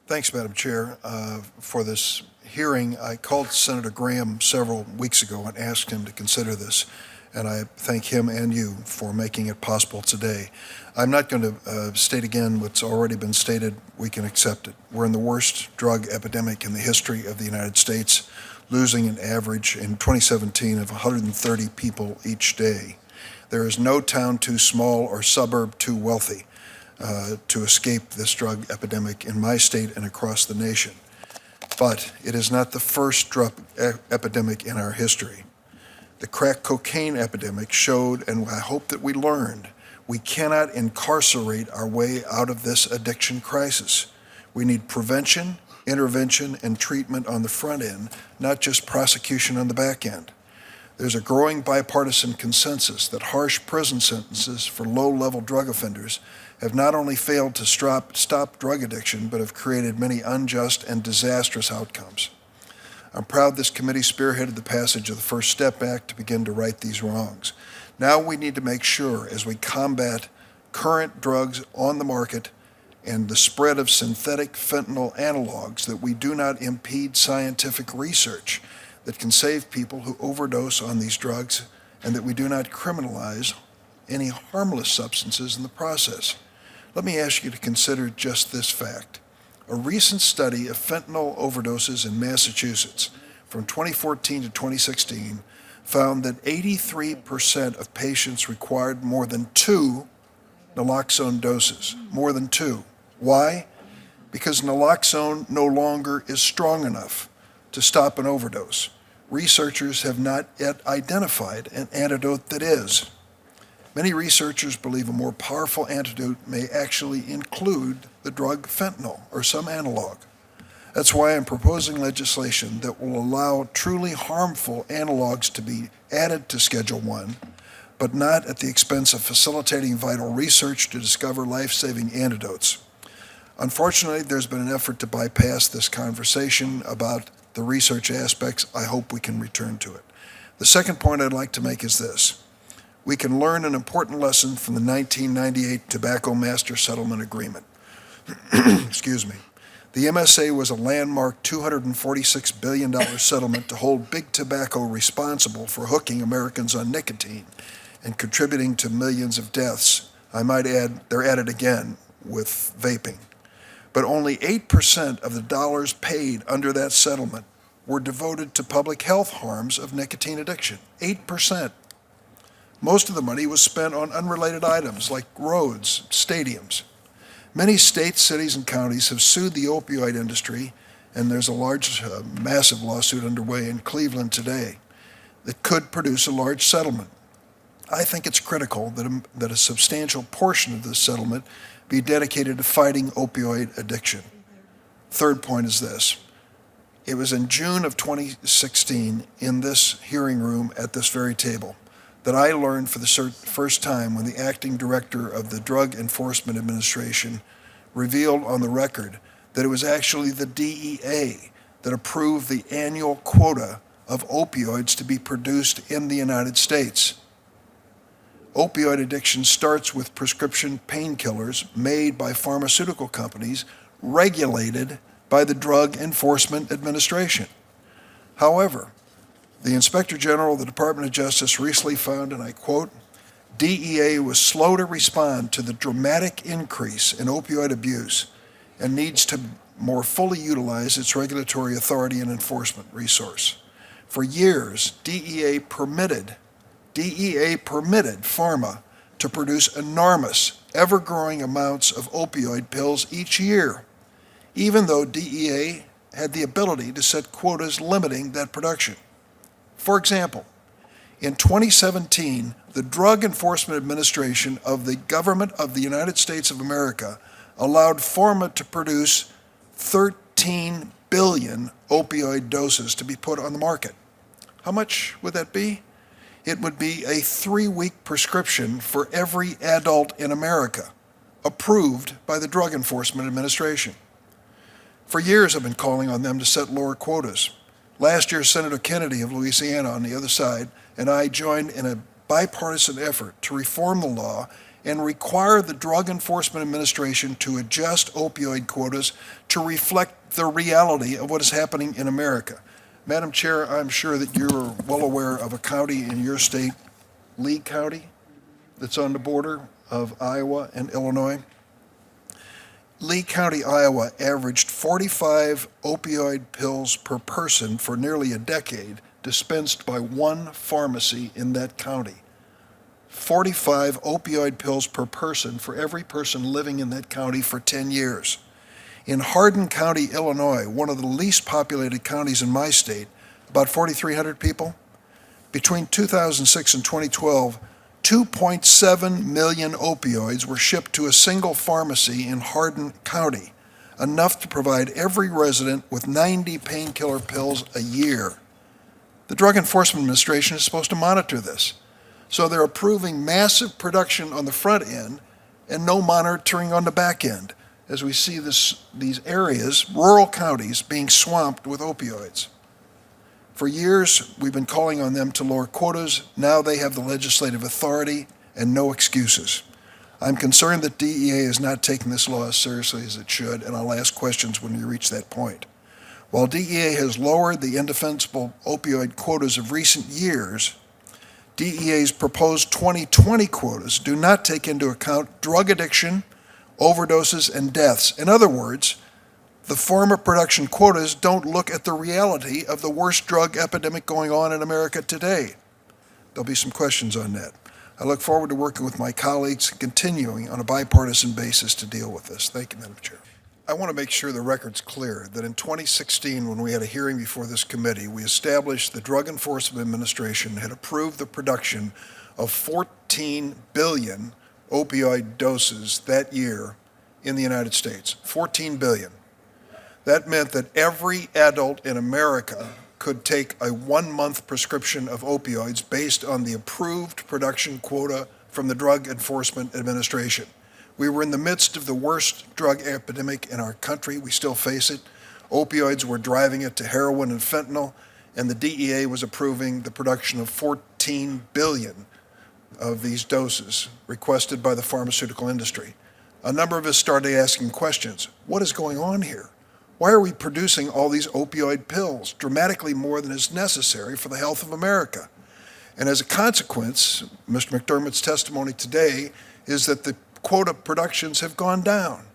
Thanks, Madam Chair, for this hearing. I called Senator Graham several weeks ago and asked him to consider this, and I thank him and you for making it possible today. I'm not going to state again what's already been stated. We can accept it. We're in the worst drug epidemic in the history of the United States, losing an average in 2017 of 130 people each day. There is no town too small or suburb too wealthy to escape this drug epidemic in my state and across the nation. But it is not the first drug epidemic in our history. The crack cocaine epidemic showed, and I hope that we learned, we cannot incarcerate our way out of this addiction crisis. We need prevention, intervention, and treatment on the front end, not just prosecution on the back end. There's a growing bipartisan consensus that harsh prison sentences for low-level drug offenders have not only failed to stop drug addiction, but have created many unjust and disastrous outcomes. I'm proud this committee spearheaded the passage of the First Step Act to begin to right these wrongs. Now we need to make sure, as we combat current drugs on the market and the spread of synthetic fentanyl analogs, that we do not impede scientific research that can save people who overdose on these drugs, and that we do not criminalize any harmless substances in the process. Let me ask you to consider just this fact. A recent study of fentanyl overdoses in Massachusetts from 2014 to 2016 found that 83% of patients required more than 2 naloxone doses, more than 2. Why? Because naloxone no longer is strong enough to stop an overdose. Researchers have not yet identified an antidote that is. Many researchers believe a more powerful antidote may actually include the drug fentanyl or some analog. That's why I'm proposing legislation that will allow truly harmful analogs to be added to Schedule 1, but not at the expense of facilitating vital research to discover life-saving antidotes. Unfortunately, there's been an effort to bypass this conversation about the research aspects. I hope we can return to it. The second point I'd like to make is this. We can learn an important lesson from the 1998 Tobacco Master Settlement Agreement. Excuse me. The MSA was a landmark $246 billion settlement to hold big tobacco responsible for hooking Americans on nicotine and contributing to millions of deaths. I might add, they're at it again with vaping. But only 8% of the dollars paid under that settlement were devoted to public health harms of nicotine addiction. 8%. Most of the money was spent on unrelated items like roads, stadiums. Many states, cities, and counties have sued the opioid industry, and there's a massive lawsuit underway in Cleveland today that could produce a large settlement. I think it's critical that a substantial portion of this settlement be dedicated to fighting opioid addiction. Third point is this. It was in June of 2016 in this hearing room at this very table that I learned for the first time when the acting director of the Drug Enforcement Administration revealed on the record that it was actually the DEA that approved the annual quota of opioids to be produced in the United States. Opioid addiction starts with prescription painkillers made by pharmaceutical companies regulated by the Drug Enforcement Administration. However, the Inspector General of the Department of Justice recently found, and I quote, DEA was slow to respond to the dramatic increase in opioid abuse and needs to more fully utilize its regulatory authority and enforcement resource. For years, DEA permitted pharma to produce enormous, ever-growing amounts of opioid pills each year, even though DEA had the ability to set quotas limiting that production. For example, in 2017, the Drug Enforcement Administration of the Government of the United States of America allowed pharma to produce 13 billion opioid doses to be put on the market. How much would that be? It would be a 3-week prescription for every adult in America, approved by the Drug Enforcement Administration. For years, I've been calling on them to set lower quotas. Last year, Senator Kennedy of Louisiana on the other side and I joined in a bipartisan effort to reform the law and require the Drug Enforcement Administration to adjust opioid quotas to reflect the reality of what is happening in America. Madam Chair, I'm sure that you're well aware of a county in your state, Lee County, that's on the border of Iowa and Illinois. Lee County, Iowa averaged 45 opioid pills per person for nearly a decade, dispensed by one pharmacy in that county. 45 opioid pills per person for every person living in that county for 10 years. In Hardin County, Illinois, one of the least populated counties in my state, about 4,300 people, between 2006 and 2012, 2.7 million opioids were shipped to a single pharmacy in Hardin County, enough to provide every resident with 90 painkiller pills a year. The Drug Enforcement Administration is supposed to monitor this. So they're approving massive production on the front end and no monitoring on the back end, as we see these areas, rural counties, being swamped with opioids. For years, we've been calling on them to lower quotas. Now they have the legislative authority and no excuses. I'm concerned that DEA is not taking this law as seriously as it should, and I'll ask questions when we reach that point. While DEA has lowered the indefensible opioid quotas of recent years, DEA's proposed 2020 quotas do not take into account drug addiction, overdoses, and deaths. In other words, the former production quotas don't look at the reality of the worst drug epidemic going on in America today. There'll be some questions on that. I look forward to working with my colleagues and continuing on a bipartisan basis to deal with this. Thank you, Madam Chair. I want to make sure the record's clear that in 2016, when we had a hearing before this committee, we established the Drug Enforcement Administration had approved the production of 14 billion opioid doses that year in the United States. 14 billion. That meant that every adult in America could take a 1-month prescription of opioids based on the approved production quota from the Drug Enforcement Administration. We were in the midst of the worst drug epidemic in our country. We still face it. Opioids were driving it to heroin and fentanyl, and the DEA was approving the production of 14 billion of these doses requested by the pharmaceutical industry. A number of us started asking questions. What is going on here? Why are we producing all these opioid pills, dramatically more than is necessary for the health of America? And as a consequence, Mr. McDermott's testimony today is that the quota productions have gone down,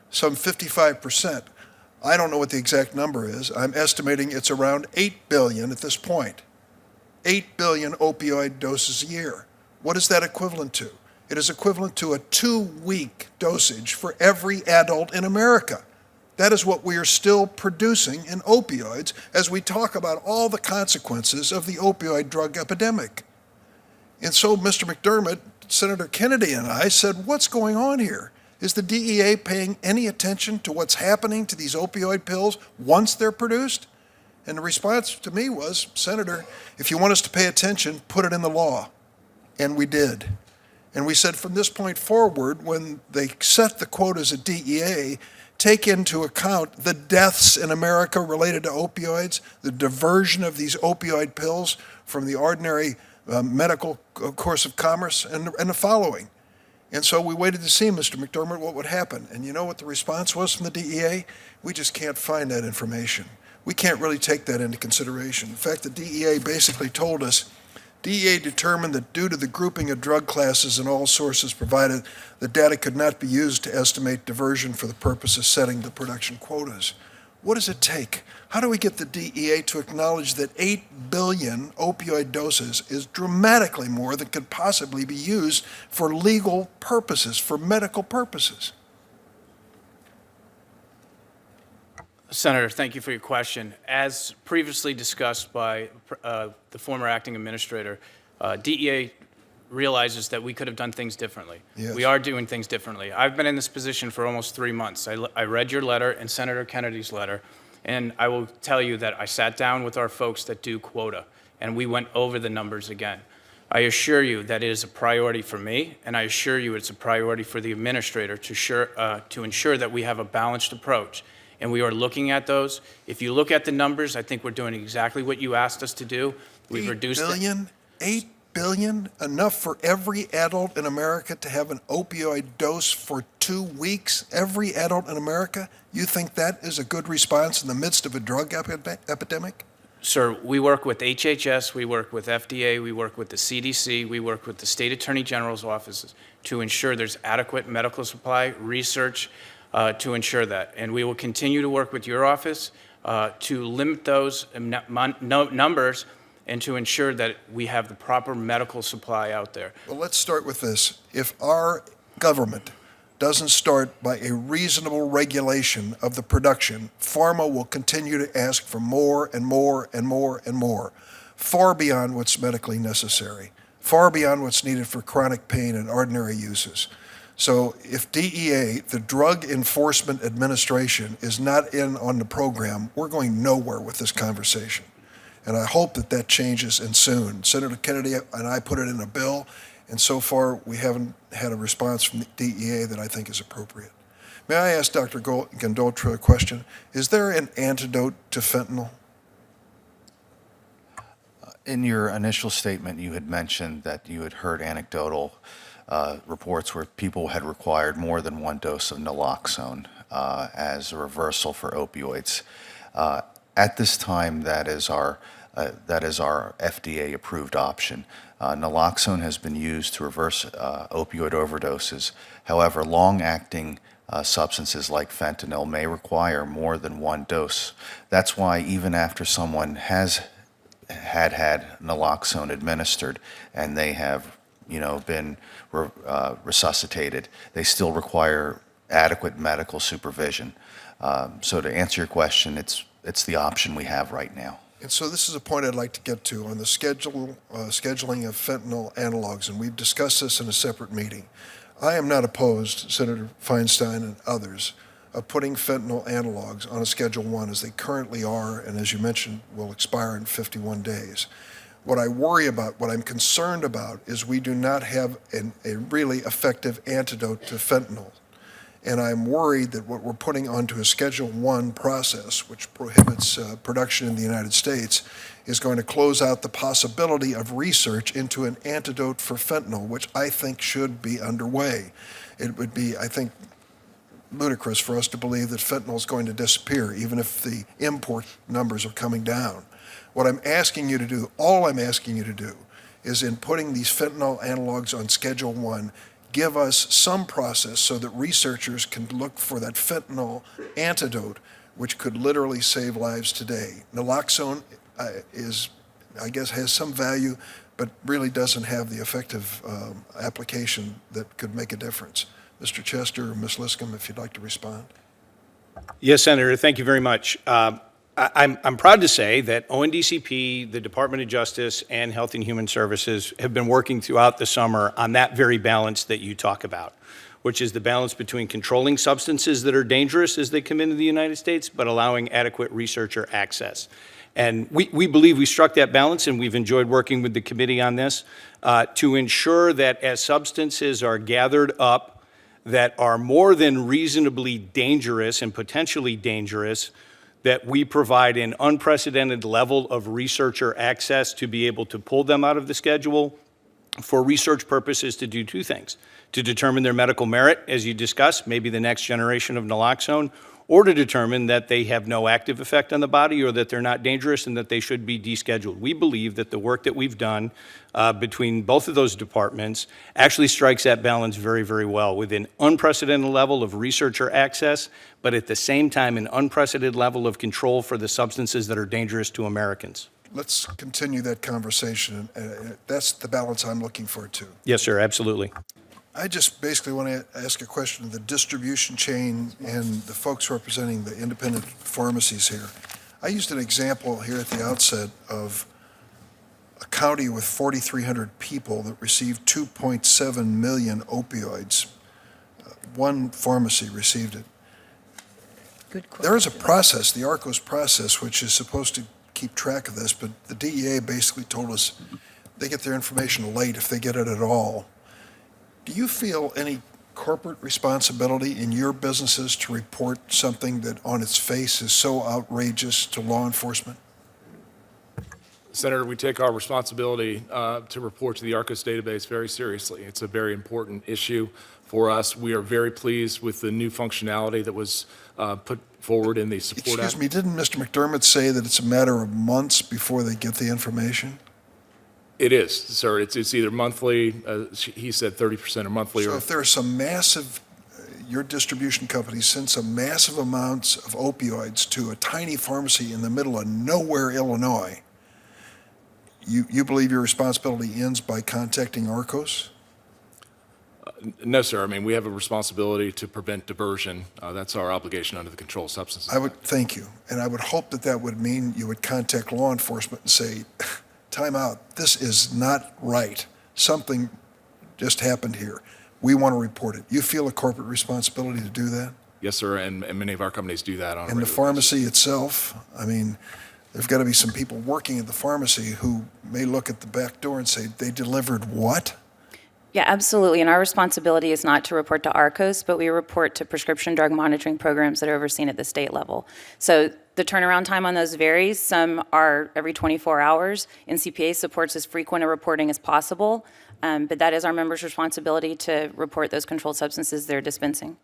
some 55%. I don't know what the exact number is. I'm estimating it's around 8 billion at this point. 8 billion opioid doses a year. What is that equivalent to? It is equivalent to a 2-week dosage for every adult in America. That is what we are still producing in opioids as we talk about all the consequences of the opioid drug epidemic. And so Mr. McDermott, Senator Kennedy and I said, what's going on here? Is the DEA paying any attention to what's happening to these opioid pills once they're produced? And the response to me was, Senator, if you want us to pay attention, put it in the law. And we did. And we said from this point forward, when they set the quotas at DEA, take into account the deaths in America related to opioids, the diversion of these opioid pills from the ordinary medical course of commerce, and the following. And so we waited to see, Mr. McDermott, what would happen. And you know what the response was from the DEA? We just can't find that information. We can't really take that into consideration. In fact, the DEA basically told us, DEA determined that due to the grouping of drug classes and all sources provided, the data could not be used to estimate diversion for the purpose of setting the production quotas. What does it take? How do we get the DEA to acknowledge that 8 billion opioid doses is dramatically more than could possibly be used for legal purposes, for medical purposes? Senator, thank you for your question. As previously discussed by the former acting administrator, DEA realizes that we could have done things differently. Yes. We are doing things differently. I've been in this position for almost 3 months. I read your letter and Senator Kennedy's letter, and I will tell you that I sat down with our folks that do quota, and we went over the numbers again. I assure you that it is a priority for me, and I assure you it's a priority for the administrator to ensure that we have a balanced approach. And we are looking at those. If you look at the numbers, I think we're doing exactly what you asked us to do. We've reduced 8 billion, enough for every adult in America to have an opioid dose for 2 weeks? Every adult in America? You think that is a good response in the midst of a drug epidemic? Sir, we work with HHS, we work with FDA, we work with the CDC, we work with the State Attorney General's offices to ensure there's adequate medical supply, research to ensure that. And we will continue to work with your office to limit those numbers and to ensure that we have the proper medical supply out there. Well, let's start with this. If our government doesn't start by a reasonable regulation of the production, pharma will continue to ask for more and more and more and more, far beyond what's medically necessary, far beyond what's needed for chronic pain and ordinary uses. So if DEA, the Drug Enforcement Administration, is not in on the program, we're going nowhere with this conversation. And I hope that that changes, and soon. Senator Kennedy and I put it in a bill, and so far we haven't had a response from the DEA that I think is appropriate. May I ask Dr. Gondoltra a question? Is there an antidote to fentanyl? In your initial statement, you had mentioned that you had heard anecdotal reports where people had required more than one dose of naloxone as a reversal for opioids. At this time, that is our FDA-approved option. Naloxone has been used to reverse opioid overdoses. However, long-acting substances like fentanyl may require more than one dose. That's why even after someone has had naloxone administered and they have, been resuscitated, they still require adequate medical supervision. So to answer your question, it's the option we have right now. And so this is a point I'd like to get to on the scheduling of fentanyl analogs, and we've discussed this in a separate meeting. I am not opposed, Senator Feinstein and others, of putting fentanyl analogs on a Schedule I as they currently are, and as you mentioned, will expire in 51 days. What I worry about, what I'm concerned about, is we do not have a really effective antidote to fentanyl. And I'm worried that what we're putting onto a Schedule I process, which prohibits production in the United States, is going to close out the possibility of research into an antidote for fentanyl, which I think should be underway. It would be, I think, ludicrous for us to believe that fentanyl is going to disappear, even if the import numbers are coming down. What I'm asking you to do, all I'm asking you to do, is in putting these fentanyl analogs on Schedule I, give us some process so that researchers can look for that fentanyl antidote, which could literally save lives today. Naloxone has some value, but really doesn't have the effective application that could make a difference. Mr. Chester or Ms. Liscombe, if you'd like to respond. Yes, Senator, thank you very much. I'm proud to say that ONDCP, the Department of Justice, and Health and Human Services have been working throughout the summer on that very balance that you talk about, which is the balance between controlling substances that are dangerous as they come into the United States, but allowing adequate researcher access. And we believe we struck that balance, and we've enjoyed working with the committee on this to ensure that as substances are gathered up that are more than reasonably dangerous and potentially dangerous, that we provide an unprecedented level of researcher access to be able to pull them out of the schedule for research purposes to do two things: to determine their medical merit, as you discussed, maybe the next generation of naloxone, or to determine that they have no active effect on the body or that they're not dangerous and that they should be descheduled. We believe that the work that we've done between both of those departments actually strikes that balance very, very well, with an unprecedented level of researcher access, but at the same time an unprecedented level of control for the substances that are dangerous to Americans. Let's continue that conversation. That's the balance I'm looking for, too. Yes, sir, absolutely. I just basically want to ask a question of the distribution chain and the folks representing the independent pharmacies here. I used an example here at the outset of a county with 4,300 people that received 2.7 million opioids. One pharmacy received it. Good question. There is a process, the ARCOS process, which is supposed to keep track of this, but the DEA basically told us they get their information late if they get it at all. Do you feel any corporate responsibility in your businesses to report something that on its face is so outrageous to law enforcement? Senator, we take our responsibility to report to the ARCOS database very seriously. It's a very important issue for us. We are very pleased with the new functionality that was put forward in the support Excuse me, didn't Mr. McDermott say that it's a matter of months before they get the information? It is, sir. It's either monthly, he said 30% or monthly. So Or if there's some massive, your distribution company sends some massive amounts of opioids to a tiny pharmacy in the middle of nowhere, Illinois, you believe your responsibility ends by contacting ARCOS? No, sir. I mean, we have a responsibility to prevent diversion. That's our obligation under the Controlled Substances I would Act. thank you, and I would hope that that would mean you would contact law enforcement and say, time out, this is not right. Something just happened here. We want to report it. You feel a corporate responsibility to do that? Yes, sir, and many of our companies do that on a And the regular basis. pharmacy itself, I mean, there've got to be some people working at the pharmacy who may look at the back door and say, they delivered what? Yeah, absolutely. And our responsibility is not to report to ARCOS, but we report to prescription drug monitoring programs that are overseen at the state level. So the turnaround time on those varies. Some are every 24 hours. NCPA supports as frequent a reporting as possible, but that is our members' responsibility to report those controlled substances they're dispensing.